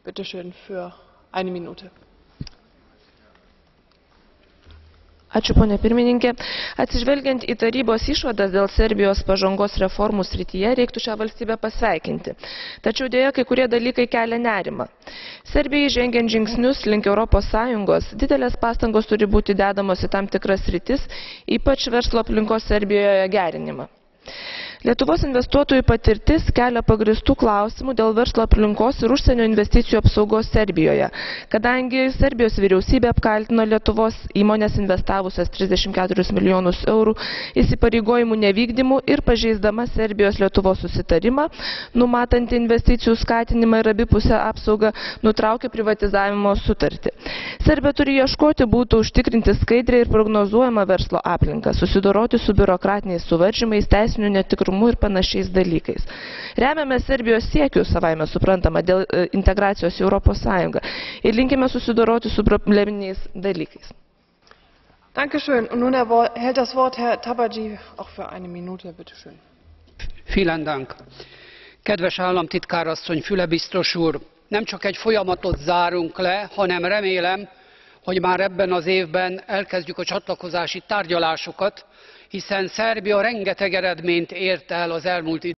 Bitte schön, für eine Minute. Ačiū, ponia pirmininkė. Atsižvelgiant į tarybos išvadas dėl Serbijos pažangos reformų srityje, reiktų šią valstybę pasveikinti. Tačiau dėja, kai kurie dalykai kelia nerimą. Serbijai žengiant žingsnius link Europos Sąjungos, didelės pastangos turi būti dedamos į tam tikras sritis, ypač verslo aplinkos Serbijoje gerinimą. Lietuvos investuotojų patirtis kelia pagristų klausimų dėl verslo aplinkos ir užsienio investicijų apsaugos Serbijoje, kadangi Serbijos vyriausybė apkaltino Lietuvos įmonės investavusias 34 milijonus eurų įsipareigojimų nevykdymų ir pažeisdama Serbijos-Lietuvos susitarimą, numatantį investicijų skatinimą ir abipusę apsaugą, nutraukė privatizavimo sutartį. Serbija turi ieškoti būtų užtikrinti skaidrią ir prognozuojamą verslo aplinką, susidoroti su biurokratiniais suvaržymais, teisiniu netikrumu ir panašiais dalykais. Remiame Serbijos siekius, savaime suprantama, dėl integracijos į Europos Sąjungą ir linkime susidoroti su probleminiais dalykais. Dankeschön. Und nun erhält das Wort Herr Tabajdi, auch für eine Minute, bitte schön. Vielen Dank. Kedves államtitkár asszony, Füle biztos úr, nem csak egy folyamatot zárunk le, hanem remélem, hogy már ebben az évben elkezdjük a csatlakozási tárgyalásokat, hiszen Szerbia rengeteg eredményt ért el az elmúlt